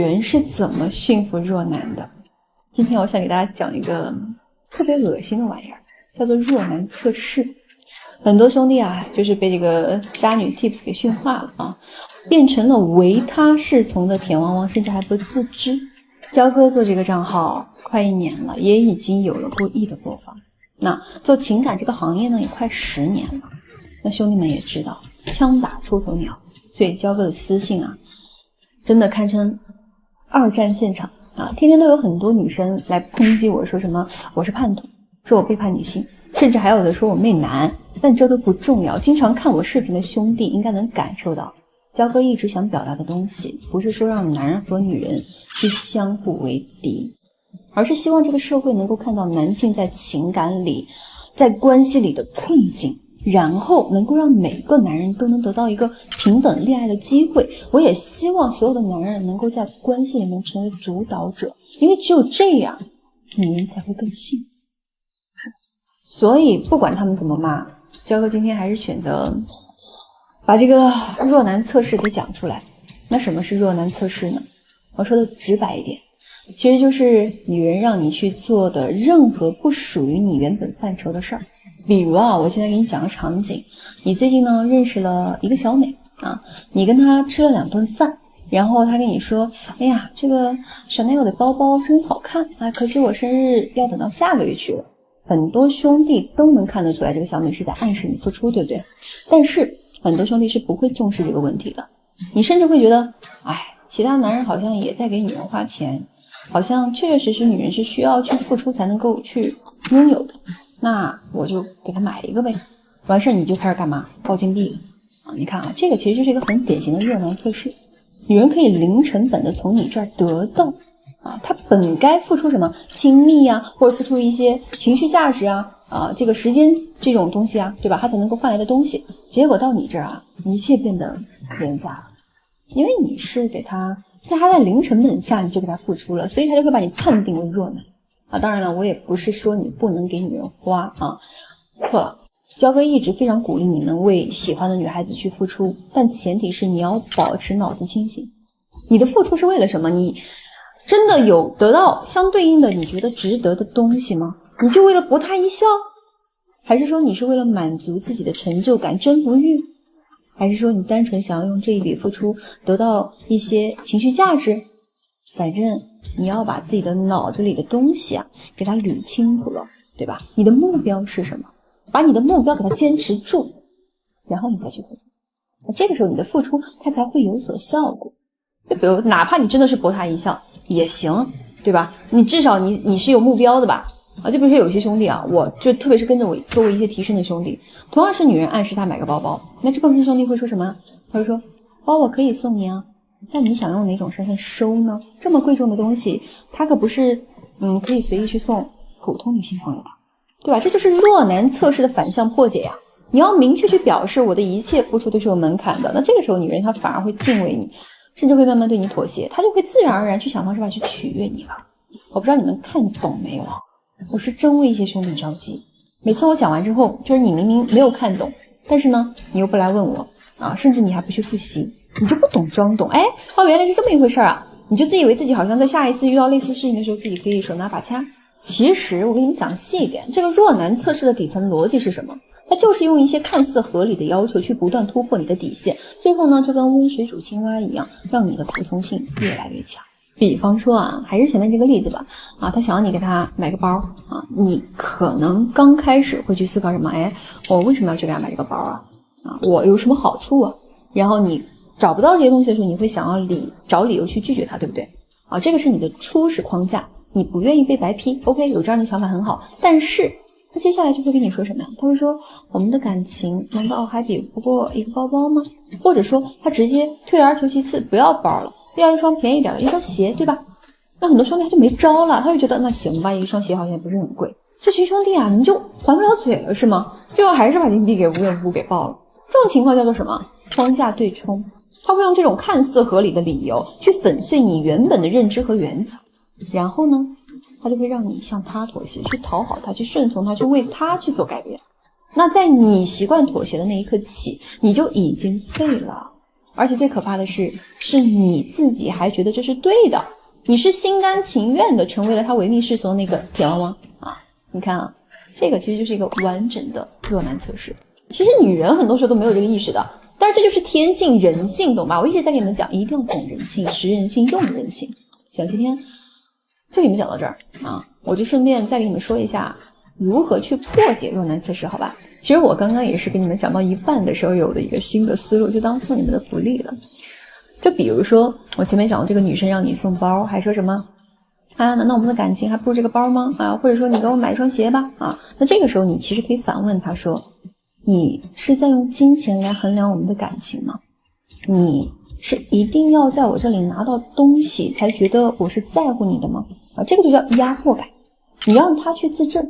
人是怎么驯服弱男的。今天我想给大家讲一个特别恶心的玩意儿，叫做弱男测试。很多兄弟啊，就是被这个渣女 tips 给驯化了啊，变成了唯他是从的舔汪汪，甚至还不自知。焦哥做这个账号快1年了，也已经有了过亿的播放。那做情感这个行业呢，也快10年了。那兄弟们也知道，枪打出头鸟，所以焦哥的私信啊，真的堪称2战现场啊！天天都有很多女生来抨击我，说什么我是叛徒，说我背叛女性，甚至还有的说我媚男。但这都不重要，经常看我视频的兄弟应该能感受到，焦哥一直想表达的东西，不是说让男人和女人去相互为敌，而是希望这个社会能够看到男性在情感里，在关系里的困境，然后能够让每个男人都能得到一个平等恋爱的机会。我也希望所有的男人能够在关系里面成为主导者，因为只有这样，女人才会更幸福。所以不管他们怎么骂，焦哥今天还是选择把这个弱男测试给讲出来。那什么是弱男测试呢？我说的直白一点，其实就是女人让你去做的任何不属于你原本范畴的事儿。比如啊，我现在给你讲个场景，你最近呢认识了一个小美啊，你跟她吃了2顿饭，然后她跟你说，哎呀，这个 Chanel 的包包真好看啊，可惜我生日要等到下个月去了。很多兄弟都能看得出来，这个小美是在暗示你付出，对不对？但是很多兄弟是不会重视这个问题的，你甚至会觉得，哎，其他男人好像也在给女人花钱，好像确确实实女人是需要去付出才能够去拥有的，那我就给她买一个呗。完事你就开始干嘛？爆金币了啊！你看啊，这个其实就是一个很典型的弱男测试。女人可以零成本的从你这儿得到啊，他本该付出什么亲密啊，或者付出一些情绪价值啊，这个时间这种东西啊，对吧？他才能够换来的东西，结果到你这儿啊，一切变得廉价了，因为你是给他在他在零成本下你就给他付出了，所以他就会把你判定为弱男啊。当然了，我也不是说你不能给女人花啊，错了。焦哥一直非常鼓励你们为喜欢的女孩子去付出，但前提是你要保持脑子清醒。你的付出是为了什么？你真的有得到相对应的你觉得值得的东西吗？你就为了博他一笑？还是说你是为了满足自己的成就感、征服欲？还是说你单纯想要用这一笔付出得到一些情绪价值？反正你要把自己的脑子里的东西啊给它捋清楚了，对吧？你的目标是什么？把你的目标给它坚持住，然后你再去付出。那这个时候你的付出它才会有所效果。就比如哪怕你真的是博他一笑也行，对吧？你至少你是有目标的吧？啊，就比如说有些兄弟啊，我就特别是跟着我做过一些提升的兄弟，同样是女人暗示他买个包包，那这部分兄弟会说什么？他会说，包我可以送你啊，但你想用哪种身份收呢？这么贵重的东西，他可不是可以随意去送普通女性朋友吧，对吧？这就是弱男测试的反向破解呀。你要明确去表示我的一切付出都是有门槛的，那这个时候女人她反而会敬畏你，甚至会慢慢对你妥协，她就会自然而然去想方设法去取悦你了。我不知道你们看懂没有啊？我是真为一些兄弟着急。每次我讲完之后，就是你明明没有看懂，但是呢，你又不来问我啊，甚至你还不去复习，你就不懂装懂。原来是这么一回事啊！你就自以为自己好像在下一次遇到类似事情的时候，自己可以手拿把掐。其实我给你们讲细一点，这个弱男测试的底层逻辑是什么？它就是用一些看似合理的要求去不断突破你的底线，最后呢就跟温水煮青蛙一样，让你的服从性越来越强。比方说啊，还是前面这个例子吧，他想要你给他买个包啊，你可能刚开始会去思考什么？我为什么要去给他买这个包啊？我有什么好处啊？然后你找不到这些东西的时候，你会想要找理由去拒绝他，对不对？这个是你的初始框架，你不愿意被白批 ，OK， 有这样的想法很好，但是他接下来就会跟你说什么呀？他会说，我们的感情难道还比不过一个包包吗？或者说他直接退而求其次，不要包了，要一双便宜点的一双鞋，对吧？那很多兄弟他就没招了，他就觉得那行吧，一双鞋好像也不是很贵。这群兄弟啊，你们就还不了嘴了是吗？最后还是把金币给无缘无故给爆了。这种情况叫做什么？框架对冲。他会用这种看似合理的理由去粉碎你原本的认知和原则，然后呢他就会让你向他妥协，去讨好他，去顺从他，去为他去做改变。那在你习惯妥协的那一刻起，你就已经废了。而且最可怕的是你自己还觉得这是对的，你是心甘情愿的成为了他唯命是从的那个铁汪汪啊！你看啊，这个其实就是一个完整的弱男测试。其实女人很多时候都没有这个意识的，但是这就是天性人性，懂吧？我一直在给你们讲，一定要懂人性，识人性，用人性。行，今天就给你们讲到这儿啊，我就顺便再给你们说一下如何去破解弱男测试，好吧？其实我刚刚也是给你们讲到一半的时候有的一个新的思路，就当送你们的福利了。就比如说我前面讲过，这个女生让你送包，还说什么啊？难道我们的感情还不如这个包吗？啊，或者说你给我买一双鞋吧？啊，那这个时候你其实可以反问他说，你是在用金钱来衡量我们的感情吗？你是一定要在我这里拿到东西才觉得我是在乎你的吗？啊，这个就叫压迫感，你让他去自证，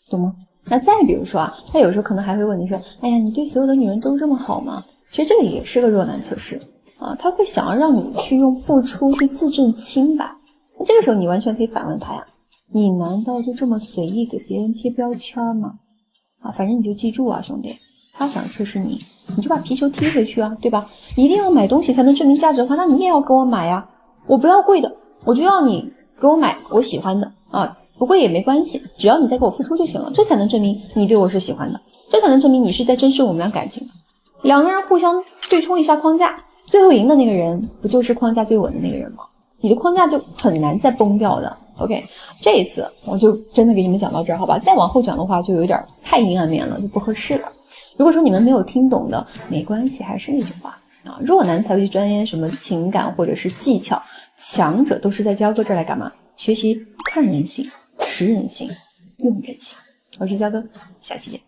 懂吗？那再比如说啊，他有时候可能还会问你说，哎呀，你对所有的女人都这么好吗？其实这个也是个弱男测试啊，他会想要让你去用付出去自证清白。那这个时候你完全可以反问他呀，你难道就这么随意给别人贴标签吗？啊，反正你就记住啊，兄弟，他想测试你，你就把皮球踢回去啊，对吧？你一定要买东西才能证明价值的话，那你也要给我买呀。我不要贵的，我就要你给我买我喜欢的啊，不贵也没关系，只要你再给我付出就行了，这才能证明你对我是喜欢的，这才能证明你是在珍视我们俩感情的。两个人互相对冲一下框架，最后赢的那个人不就是框架最稳的那个人吗？你的框架就很难再崩掉的。OK， 这一次我就真的给你们讲到这儿，好吧？再往后讲的话就有点太阴暗面了，就不合适了。如果说你们没有听懂的，没关系，还是那句话啊，弱男才会去钻研什么情感或者是技巧，强者都是在焦哥这儿来干嘛？学习看人性、识人性、用人性。我是焦哥，下期见。